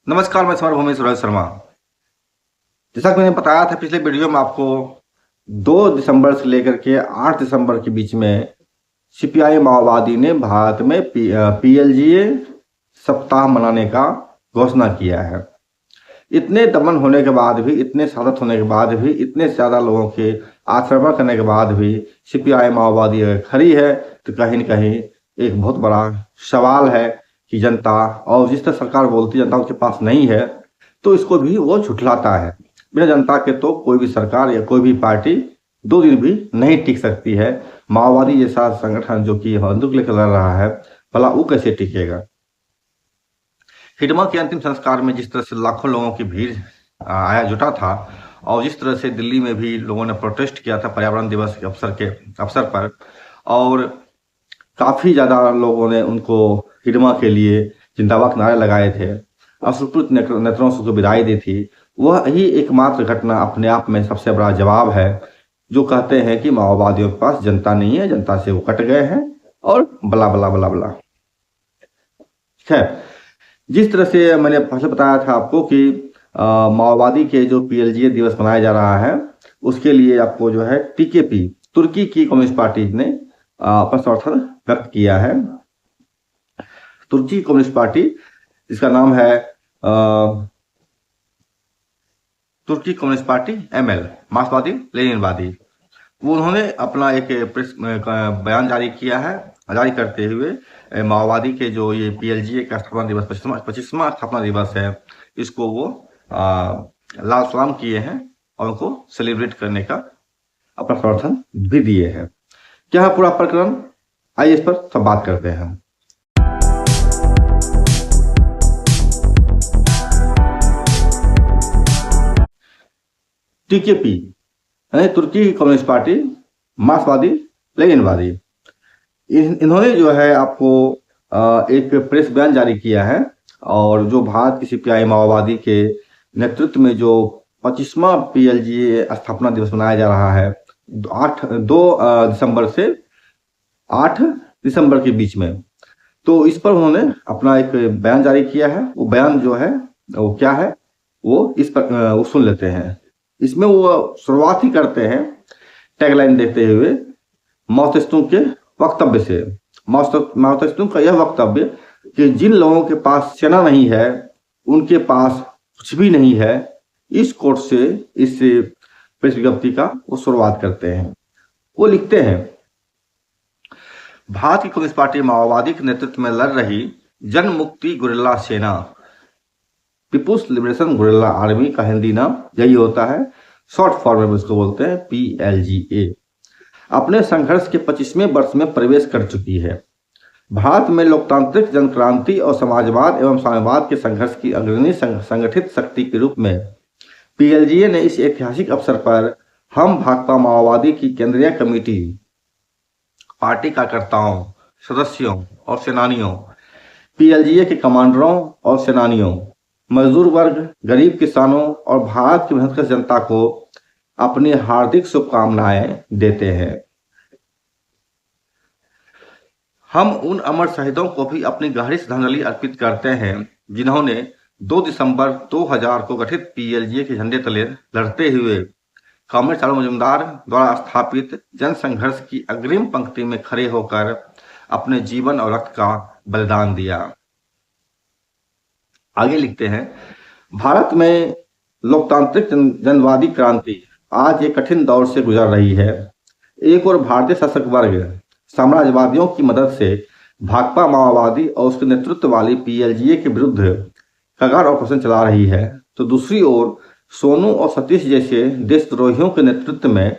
नमस्कार, मैं समर भूमि रोहित शर्मा। जैसा कि मैंने बताया था पिछले वीडियो में आपको, 2 दिसंबर से लेकर के 8 दिसंबर के बीच में सीपीआई माओवादी ने भारत में पीएलजीए सप्ताह मनाने का घोषणा किया है। इतने दमन होने के बाद भी, इतने शहादत होने के बाद भी, इतने ज़्यादा लोगों के आक्रमण करने के बाद भी सीपीआई माओवादी अगर खड़ी है तो कहीं न कहीं एक बहुत बड़ा सवाल है कि जनता, और जिस तरह सरकार बोलती है जनता उसके पास नहीं है, तो इसको भी वो झुठलाता है। बिना जनता के तो कोई भी सरकार या कोई भी पार्टी 2 दिन भी नहीं टिक सकती है। माओवादी जैसा संगठन जो कि बंदूक लेकर लड़ रहा है, भला वो कैसे टिकेगा। हिडमा के अंतिम संस्कार में जिस तरह से लाखों लोगों की भीड़ आया जुटा था, और जिस तरह से दिल्ली में भी लोगों ने प्रोटेस्ट किया था पर्यावरण दिवस के अवसर पर, और काफ़ी ज़्यादा लोगों ने उनको हिडमा के लिए जिंदाबाद नारे लगाए थे, असंतुलित नेताओं से उसको विदाई दी थी, वह ही एकमात्र घटना अपने आप में सबसे बड़ा जवाब है जो कहते हैं कि माओवादियों के पास जनता नहीं है, जनता से वो कट गए हैं और बला बला बला बला। खैर, जिस तरह से मैंने पहले बताया था आपको कि माओवादी के जो पीएलजीए दिवस मनाया जा रहा है, उसके लिए आपको जो है टीकेपी, तुर्की की कम्युनिस्ट पार्टी ने अपना समर्थन व्यक्त किया है। तुर्की कम्युनिस्ट पार्टी, जिसका नाम है तुर्की कम्युनिस्ट पार्टी एमएल, मार्क्सवादी लेनिनवादी, वो उन्होंने अपना एक प्रेस बयान जारी किया है, जारी करते हुए माओवादी के जो ये पीएलजीए का स्थापना दिवस, 25वां स्थापना दिवस है, इसको वो लाल सलाम किए हैं और उनको सेलिब्रेट करने का अपना समर्थन भी दिए हैं। क्या है पूरा प्रकरण, आइए इस पर सब बात करते हैं। टीकेपी यानी तुर्की कम्युनिस्ट पार्टी, मार्क्सवादी लेनिनवादी, इन्होंने जो है आपको एक प्रेस बयान जारी किया है, और जो भारत की सीपीआई माओवादी के नेतृत्व में जो 25वां पीएलजीए स्थापना दिवस मनाया जा रहा है, 2 दिसंबर से 8 दिसंबर के बीच में, तो इस पर उन्होंने अपना एक बयान जारी किया है। वो बयान जो है वो क्या है, वो इस पर वो सुन लेते हैं। इसमें वो शुरुआत ही करते हैं टैगलाइन देते हुए माओ त्से-तुंग के वक्तव्य से। माओ त्से-तुंग का यह वक्तव्य कि जिन लोगों के पास सेना नहीं है उनके पास कुछ भी नहीं है, इस कोट से, इस प्रेस विज्ञप्ति का वो शुरुआत करते हैं। वो लिखते हैं, भारत की कम्युनिस्ट पार्टी माओवादी के नेतृत्व में लड़ रही जन मुक्ति गुरिल्ला सेना, पीपुल्स लिबरेशन गुरिल्ला आर्मी का हिंदी नाम यही होता है, शॉर्ट फॉर्म में इसको बोलते हैं पीएलजीए, अपने संघर्ष के 25वें वर्ष में प्रवेश कर चुकी है। भारत में लोकतांत्रिक जनक्रांति और समाजवाद एवं साम्यवाद के संघर्ष की अग्रणी संगठित शक्ति के रूप में पीएलजीए ने इस ऐतिहासिक अवसर पर हम भाकपा माओवादी की केंद्रीय कमेटी, पार्टी कार्यकर्ताओं, सदस्यों और सेनानियों, पीएलजीए के कमांडरों और सेनानियों, मजदूर वर्ग, गरीब किसानों और भारत की मेहनतकश जनता को अपनी हार्दिक शुभकामनाएं देते हैं। हम उन अमर शहीदों को भी अपनी गहरी श्रद्धांजलि अर्पित करते हैं जिन्होंने 2 दिसंबर 2000 को गठित पीएलजीए के झंडे तले लड़ते हुए कॉमरेड चारू मजूमदार द्वारा स्थापित जन संघर्ष की अग्रिम पंक्ति में खड़े होकर अपने जीवन और रक्त का बलिदान दिया। आगे लिखते हैं, भारत में लोकतांत्रिक जनवादी क्रांति आज एक कठिन दौर से गुजर रही है। एक और भारतीय शासक वर्ग साम्राज्यवादियों की मदद से भाकपा माओवादी और उसके नेतृत्व वाली पीएलजीए के विरुद्ध कगार ऑपरेशन चला रही है, तो दूसरी ओर सोनू और सतीश जैसे देशद्रोहियों के नेतृत्व में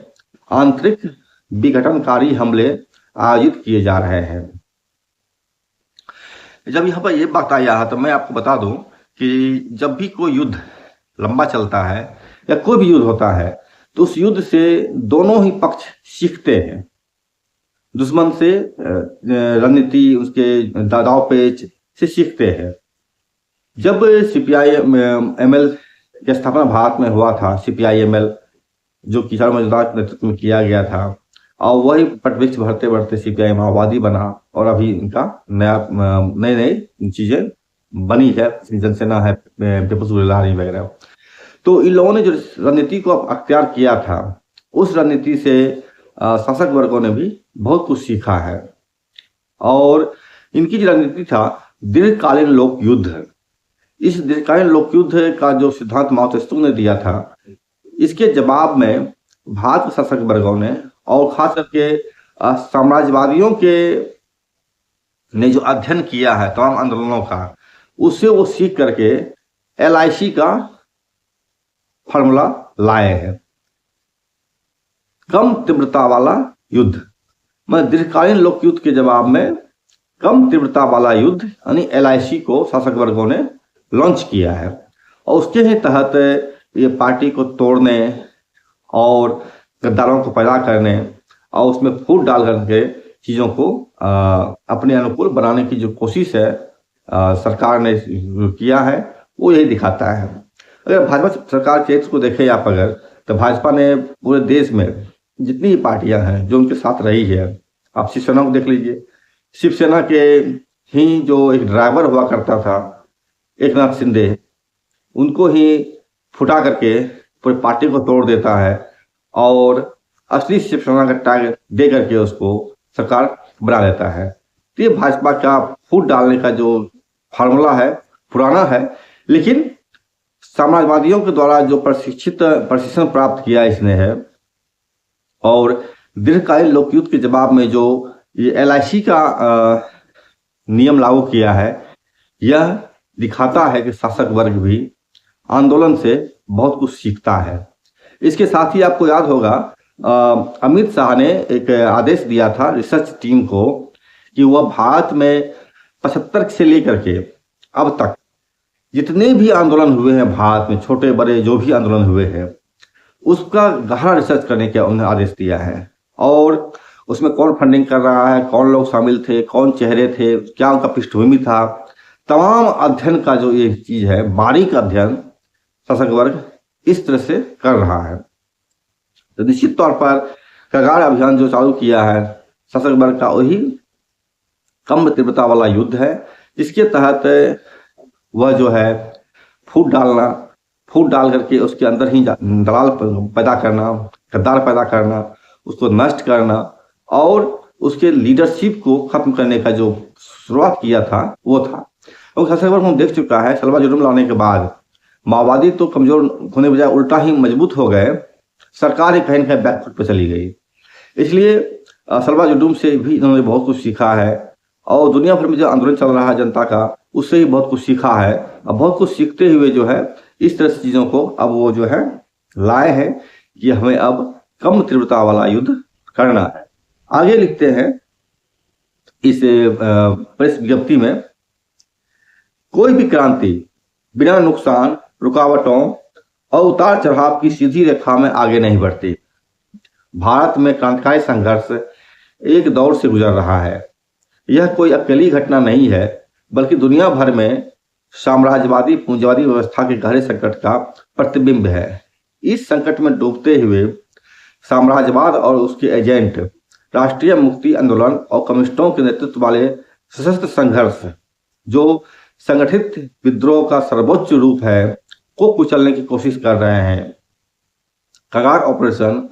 आंतरिक विघटनकारी हमले आयोजित किए जा रहे हैं। जब यहाँ पर ये बात आया है तो मैं आपको बता दूं कि जब भी कोई युद्ध लंबा चलता है या कोई भी युद्ध होता है, तो उस युद्ध से दोनों ही पक्ष सीखते हैं। दुश्मन से रणनीति, उसके दाव पेच से सीखते हैं। जब सीपीआई एमएल की स्थापना भारत में हुआ था, सीपीआई एमएल जो कि चारू मजूमदार के नेतृत्व में किया गया था, और वही पटवृक्ष भरते भरते सीपीआई माओवादी बना, और अभी इनका नई चीजें बनी है, जनसेना है, पीपल्स गुरिल्ला आर्मी वगैरह। तो इन लोगों ने जो रणनीति को अख्तियार किया था, उस रणनीति से शासक वर्गों ने भी बहुत कुछ सीखा है। और इनकी जो रणनीति था दीर्घकालीन लोक युद्ध, इस दीर्घकालीन लोक युद्ध का जो सिद्धांत माओ त्से ने दिया था, इसके जवाब में भारत के शासक वर्गों ने और खास करके साम्राज्यवादियों के ने जो अध्ययन किया है तमाम आंदोलनों का, उससे वो सीख करके LIC का फॉर्मूला लाए हैं। कम तीव्रता वाला युद्ध, मतलब दीर्घकालीन लोक युद्ध के जवाब में कम तीव्रता वाला युद्ध यानी LIC को शासक वर्गों ने लॉन्च किया है। और उसके ही तहत ये पार्टी को तोड़ने और गद्दारों को पैदा करने और उसमें फूट डाल करके चीज़ों को अपने अनुकूल बनाने की जो कोशिश है सरकार ने किया है, वो यही दिखाता है। अगर भाजपा सरकार के को देखें आप अगर, तो भाजपा ने पूरे देश में जितनी पार्टियां हैं जो उनके साथ रही है, आप शिवसेना को देख लीजिए। शिवसेना के ही जो एक ड्राइवर हुआ करता था एकनाथ शिंदे, उनको ही फुटा करके पूरी पार्टी को तोड़ देता है और असली शिवसेना का टैग दे करके उसको सरकार बना लेता है। तो ये भाजपा का फूट डालने का जो फार्मूला है पुराना है, लेकिन साम्राज्यवादियों के द्वारा जो प्रशिक्षण प्राप्त किया इसने है और दीर्घकालीन लोकयुद्ध के जवाब में जो ये LIC का नियम लागू किया है, यह दिखाता है कि शासक वर्ग भी आंदोलन से बहुत कुछ सीखता है। इसके साथ ही आपको याद होगा अमित शाह ने एक आदेश दिया था रिसर्च टीम को कि वह भारत में 75 से लेकर के अब तक जितने भी आंदोलन हुए हैं भारत में, छोटे बड़े जो भी आंदोलन हुए हैं, उसका गहरा रिसर्च करने का उन्हें आदेश दिया है। और उसमें कौन फंडिंग कर रहा है, कौन लोग शामिल थे, कौन चेहरे थे, क्या उनका पृष्ठभूमि था, तमाम अध्ययन का जो ये चीज है, बारीक अध्ययन शासक वर्ग इस तरह से कर रहा है। तो निश्चित तौर पर कगार अभियान जो चालू किया है शासक वर्ग का, वही कम तीव्रता वाला युद्ध है, जिसके तहत वह जो है फूट डाल करके उसके अंदर ही दलाल पैदा करना, गद्दार पैदा करना, उसको नष्ट करना और उसके लीडरशिप को खत्म करने का जो शुरुआत किया था वो था। और शासक वर्ग हम देख चुका है सलवा जुलूम लाने के बाद माओवादी तो कमजोर होने बजाय उल्टा ही मजबूत हो गए, सरकार ही कहीं न कहीं बैकफुट पर चली गई। इसलिए सलवा जुलूम से भी इन्होंने बहुत कुछ सीखा है और दुनिया भर में जो आंदोलन चल रहा है जनता का, उससे ही बहुत कुछ सीखा है। अब बहुत कुछ सीखते हुए जो है इस तरह से चीजों को अब वो जो है लाए हैं कि हमें अब कम तीव्रता वाला युद्ध करना है। आगे लिखते हैं इस प्रेस विज्ञप्ति में, कोई भी क्रांति बिना नुकसान, रुकावटों और उतार चढ़ाव की सीधी रेखा में आगे नहीं बढ़ती। भारत में क्रांतिकारी संघर्ष एक दौर से गुजर रहा है। यह कोई अकेली घटना नहीं है, बल्कि दुनिया भर में साम्राज्यवादी पूंजीवादी व्यवस्था के गहरे संकट का प्रतिबिंब है। इस संकट में डूबते हुए साम्राज्यवाद और उसके एजेंट राष्ट्रीय मुक्ति आंदोलन और कम्युनिस्टों के नेतृत्व वाले सशस्त्र संघर्ष, जो संगठित विद्रोह का सर्वोच्च रूप है, को कुचलने की कोशिश कर रहे हैं। कगार ऑपरेशन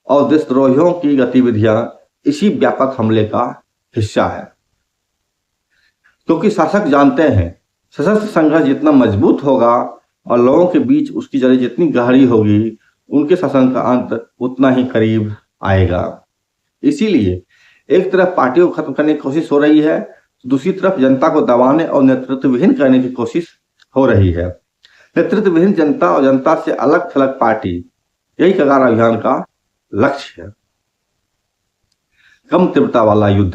और देशद्रोहियों की गतिविधियां इसी व्यापक हमले का हिस्सा है, क्योंकि शासक जानते हैं सशस्त्र संघर्ष जितना मजबूत होगा और लोगों के बीच उसकी जड़ें जितनी गहरी होगी, उनके शासन का अंत उतना ही करीब आएगा। इसीलिए एक तरफ पार्टियों को खत्म करने की कोशिश हो रही है, दूसरी तरफ जनता को दबाने और नेतृत्वहीन करने की कोशिश हो रही है। नेतृत्वहीन जनता और जनता से अलग थलग पार्टी, यही कगार अभियान का लक्ष्य है। कम तीव्रता वाला युद्ध,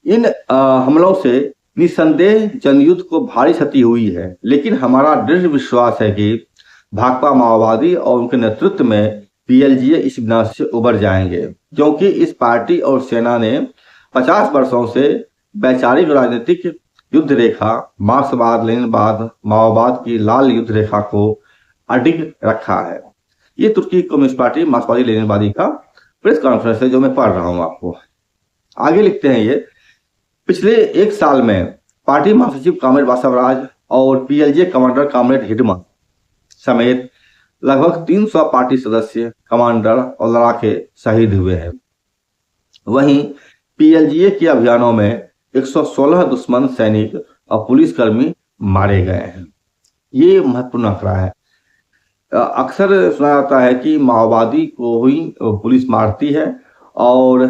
इन हमलों से निसंदेह जनयुद्ध को भारी क्षति हुई है, लेकिन हमारा दृढ़ विश्वास है कि भाकपा माओवादी और उनके नेतृत्व में PLGA इस विनाश से उबर जाएंगे, क्योंकि इस पार्टी और सेना ने 50 वर्षों से वैचारिक राजनीतिक युद्ध रेखा, मार्क्सवाद लेनिनवाद माओवाद की लाल युद्ध रेखा को अडिग रखा है। ये तुर्की कम्युनिस्ट पार्टी मार्क्सवादी लेनिनवादी का प्रेस कॉन्फ्रेंस है जो मैं पढ़ रहा हूं आपको। आगे लिखते हैं ये, पिछले एक साल में पार्टी महासचिव कॉमरेड बासवराज और पीएलजे कमांडर कॉमरेड हिडमा समेत लगभग 300 पार्टी सदस्य, कमांडर और लड़ाके शहीद हुए हैं। वहीं पीएलजीए के अभियानों में 116 दुश्मन सैनिक और पुलिसकर्मी मारे गए हैं। ये महत्वपूर्ण आंकड़ा है। अक्सर सुना जाता है कि माओवादी को ही पुलिस मारती है और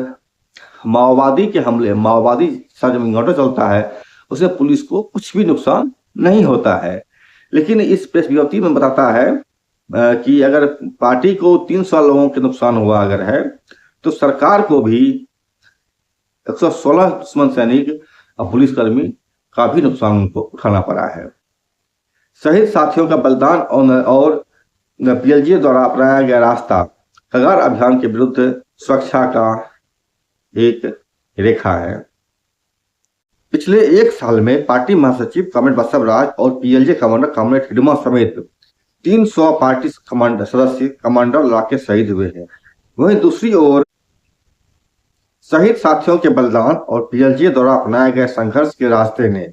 माओवादी के हमले, माओवादी साथ जब इंकॉन्टर चलता है उसमें पुलिस को कुछ भी नुकसान नहीं होता है। लेकिन इस प्रेस विज्ञप्ति में बताता है कि अगर पार्टी को 300 लोगों के नुकसान हुआ अगर है तो सरकार को भी 116 दुश्मन सैनिक और पुलिसकर्मी का भी नुकसान उनको उठाना पड़ा है। शहीद साथियों का बलिदान और पीएलजी द्वारा अपनाया गया रास्ता कगार अभियान के विरुद्ध सुरक्षा का एक रेखा है। पिछले एक साल में पार्टी महासचिव कॉमरेड बासवराज और पीएलजे कमांडर कॉमरेड हिडमा समेत 300 पार्टी कमांडर सदस्य, कमांडर लड़ाके शहीद हुए हैं। वहीं दूसरी ओर शहीद साथियों के बलिदान और पीएलजे द्वारा अपनाए गए संघर्ष के रास्ते ने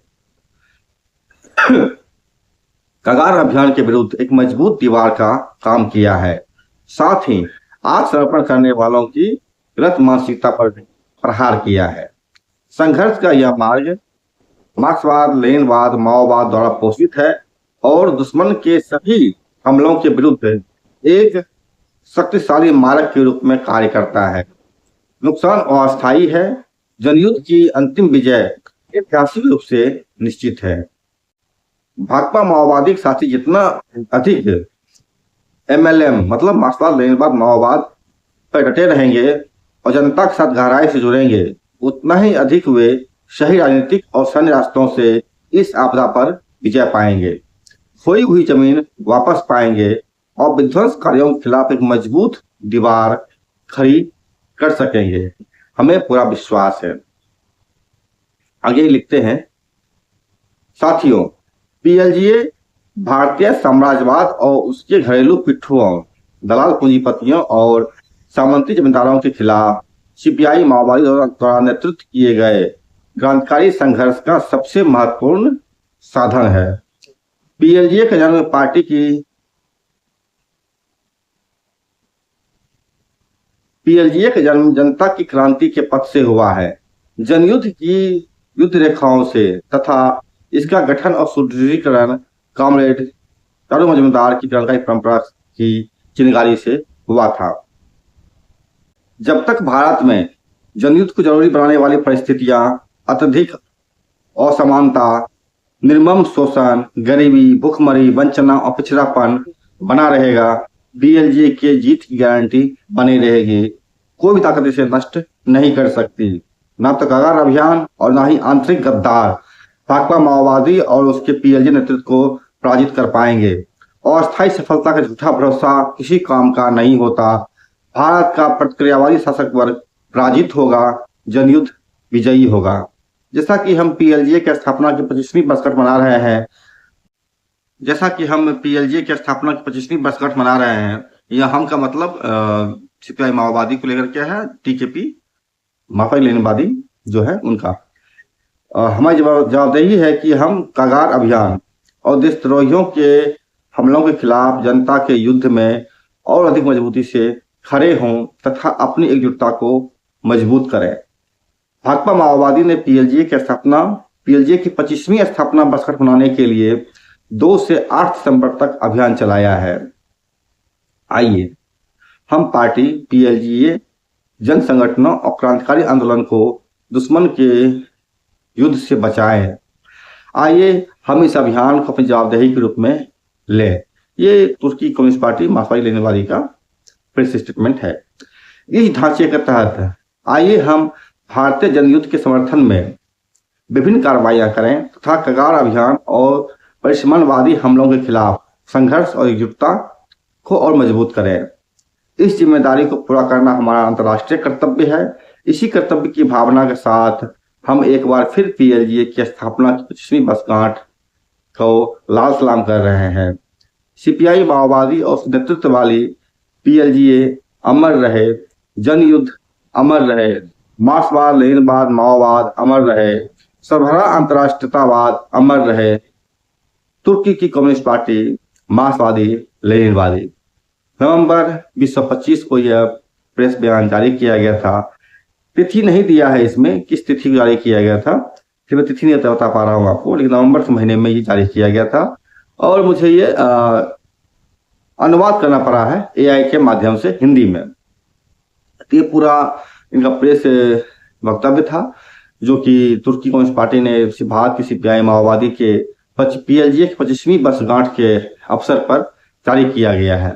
कगार अभियान के विरुद्ध एक मजबूत दीवार का काम किया है। साथ ही आत्मसमर्पण करने वालों की गलत मानसिकता पर प्रहार किया है। संघर्ष का यह मार्ग मार्क्सवाद, लेनिनवाद, माओवाद द्वारा पोषित है और दुश्मन के सभी हमलों के विरुद्ध एक शक्तिशाली मार्ग के रूप में कार्य करता है। नुकसान अस्थायी है। जनयुद्ध की अंतिम विजय ऐतिहासिक रूप से निश्चित है। भाकपा माओवादी के साथी जितना अधिक एमएलएम मतलब मार्क्सवाद, लेनिनवाद, माओवाद पर डटे रहेंगे और जनता के साथ गहराई से जुड़ेंगे, उतना ही अधिक वे सही राजनीतिक और सैन्य रास्तों से इस आपदा पर विजय पाएंगे, खोई हुई जमीन वापस पाएंगे और विध्वंसकारियों के खिलाफ एक मजबूत दीवार खड़ी कर सकेंगे। हमें पूरा विश्वास है। आगे लिखते हैं, साथियों, पीएलजीए भारतीय साम्राज्यवाद और उसके घरेलू पिट्ठुओं, दलाल पूंजीपतियों और सामंती जमींदारों के खिलाफ सीपीआई माओवादी द्वारा नेतृत्व किए गए क्रांतिकारी संघर्ष का सबसे महत्वपूर्ण साधन है। पीएलजीए का जन्म जनता की क्रांति के पथ से हुआ है। जनयुद्ध की युद्ध रेखाओं से तथा इसका गठन और सुदृढ़ीकरण कॉमरेड चारू मजूमदार की क्रांतिकारी परंपरा की चिंगारी से हुआ था। जब तक भारत में जनयुद्ध को जरूरी बनाने वाली परिस्थितियां, अत्यधिक असमानता, निर्मम शोषण, गरीबी, भूखमरी, वंचना और पिछड़ापन बना रहेगा, पीएलजी के जीत की गारंटी बनी रहेगी। कोई भी ताकत इसे नष्ट नहीं कर सकती। ना तो कगार अभियान और ना ही आंतरिक गद्दार भाकपा माओवादी और उसके पीएलजी नेतृत्व को पराजित कर पाएंगे। अस्थायी सफलता का झूठा भरोसा किसी काम का नहीं होता। भारत का प्रतिक्रियावादी शासक वर्ग पराजित होगा, जनयुद्ध विजयी होगा। जैसा कि हम पीएलजीए की स्थापना की 25वीं वर्षगांठ मना रहे हैं, यह हम का मतलब सीपीआई माओवादी को लेकर क्या है, टीकेपी माओवादी लेनिनवादी जो है उनका हमारी जवाबदेही है कि हम कगार अभियान और देशद्रोहियों के हमलों के खिलाफ जनता के युद्ध में और अधिक मजबूती से खड़े हों तथा अपनी एकजुटता को मजबूत करें। भाकपा माओवादी ने पीएलजीए की 25वीं स्थापना वर्षगांठ मनाने के लिए 2 से 8 दिसंबर तक अभियान चलाया है। आइए हम पार्टी, पीएलजीए, जन संगठनों और क्रांतिकारी आंदोलन को दुश्मन के युद्ध से बचाएं। आइए हम इस अभियान को अपनी जवाबदेही के रूप में लें। ये तुर्की कम्युनिस्ट पार्टी मार्क्सवादी लेनिनवादी का प्रेस स्टेटमेंट है। इस ढांचे के तहत आइए हम भारतीय जनयुद्ध के समर्थन में विभिन्न कार्रवाइयां करें तथा कगार अभियान और परिसमानवादी हमलों के खिलाफ संघर्ष और एकजुटता को और मजबूत करें। इस जिम्मेदारी को पूरा करना हमारा अंतर्राष्ट्रीय कर्तव्य है। इसी कर्तव्य की भावना के साथ हम एक बार फिर पीएलजीए की स्थापना की 25वीं वर्षगांठ को लाल सलाम कर रहे हैं। सीपीआई माओवादी और नेतृत्व वाली पीएलजीए अमर रहे, जनयुद्ध अमर रहे, मार्क्सवाद, लेनिनवाद, माओवाद अमर रहे, सरबराह अंतर्राष्ट्रीयतावाद अमर रहे, तुर्की की कम्युनिस्ट पार्टी मार्क्सवादी लेनिनवादी। नवंबर 2025 को यह प्रेस बयान जारी किया गया था। तिथि नहीं दिया है इसमें, किस तिथि को जारी किया गया था, फिर मैं तिथि नहीं बता पा रहा हूँ आपको, लेकिन नवंबर के महीने में ये जारी किया गया था। और मुझे ये अनुवाद करना पड़ा है एआई के माध्यम से हिंदी में। तो ये पूरा इनका प्रेस वक्तव्य था, जो कि तुर्की कम्युनिस्ट पार्टी ने भारत की सीपीआई माओवादी के पीएलजीए की 25वीं वर्षगांठ के अवसर पर जारी किया गया है।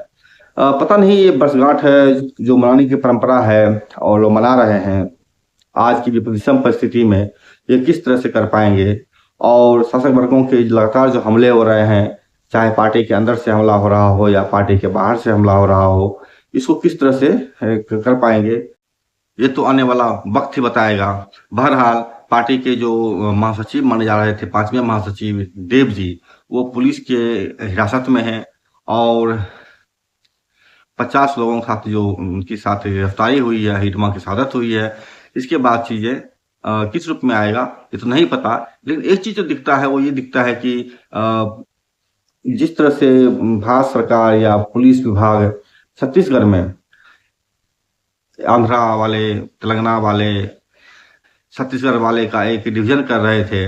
पता नहीं ये वर्षगांठ है जो मनाने की परंपरा है और लोग मना रहे हैं, आज की विषम परिस्थिति में ये किस तरह से कर पाएंगे, और शासक वर्गों के लगातार जो हमले हो रहे हैं, चाहे पार्टी के अंदर से हमला हो रहा हो या पार्टी के बाहर से हमला हो रहा हो, इसको किस तरह से कर पाएंगे, ये तो आने वाला वक्त ही बताएगा। बहरहाल पार्टी के जो महासचिव माने जा रहे थे, 5वें महासचिव देव जी, वो पुलिस के हिरासत में हैं और 50 लोगों के साथ जो उनके साथ गिरफ्तारी हुई है, हिटमा की शहादत हुई है। इसके बाद चीजें किस रूप में आएगा ये तो नहीं पता, लेकिन एक चीज जो दिखता है वो ये दिखता है कि जिस तरह से भारत सरकार या पुलिस विभाग छत्तीसगढ़ में आंध्रा वाले, तेलंगाना वाले, छत्तीसगढ़ वाले का एक डिवीजन कर रहे थे,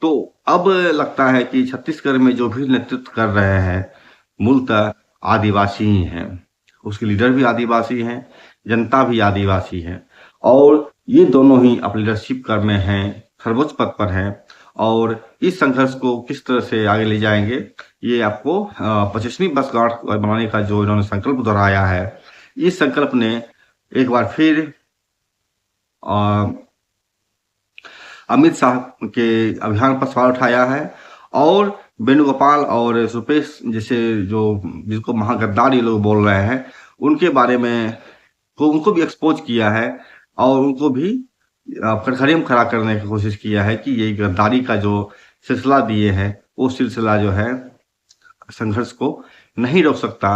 तो अब लगता है कि छत्तीसगढ़ में जो भी नेतृत्व कर रहे हैं मूलतः आदिवासी ही हैं, उसके लीडर भी आदिवासी हैं, जनता भी आदिवासी है, और ये दोनों ही अपनी लीडरशिप कर में हैं, सर्वोच्च पद पर हैं, और इस संघर्ष को किस तरह से आगे ले जाएंगे ये आपको 25वीं वर्षगांठ बनाने का जो इन्होंने संकल्प दोहराया है, इस संकल्प ने एक बार फिर अमित शाह के अभियान पर सवाल उठाया है, और वेणुगोपाल और सुपेश जैसे जो जिसको महागद्दार ये लोग बोल रहे हैं, उनके बारे में तो उनको भी एक्सपोज किया है और उनको भी कटघरे में खड़ा करने की कोशिश किया है कि ये गद्दारी का जो सिलसिला दिए हैं वो सिलसिला जो है संघर्ष को नहीं रोक सकता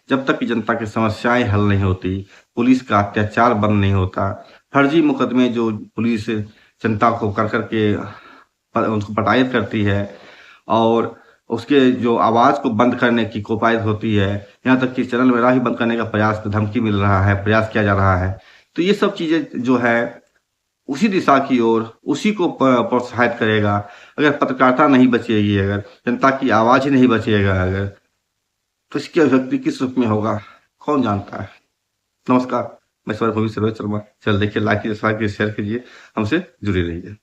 जब तक कि जनता की समस्याएं हल नहीं होती, पुलिस का अत्याचार बंद नहीं होता, फर्जी मुकदमे जो पुलिस जनता को कर करके उनको प्रताड़ित करती है और उसके जो आवाज को बंद करने की कोशिश होती है, यहाँ तक कि चैनल मेरा ही बंद करने का प्रयास धमकी मिल रहा है, प्रयास किया जा रहा है। तो ये सब चीजें जो है उसी दिशा की ओर, उसी को प्रोत्साहित करेगा। अगर पत्रकारिता नहीं बचेगी, अगर जनता की आवाज ही नहीं बचेगा, अगर तो इसकी अभिव्यक्ति किस रूप में होगा कौन जानता है। नमस्कार, मैं स्वर भूमि सरोज शर्मा। चल देखिए, लाइक कीजिए, शेयर कीजिए, हमसे जुड़े रहिए।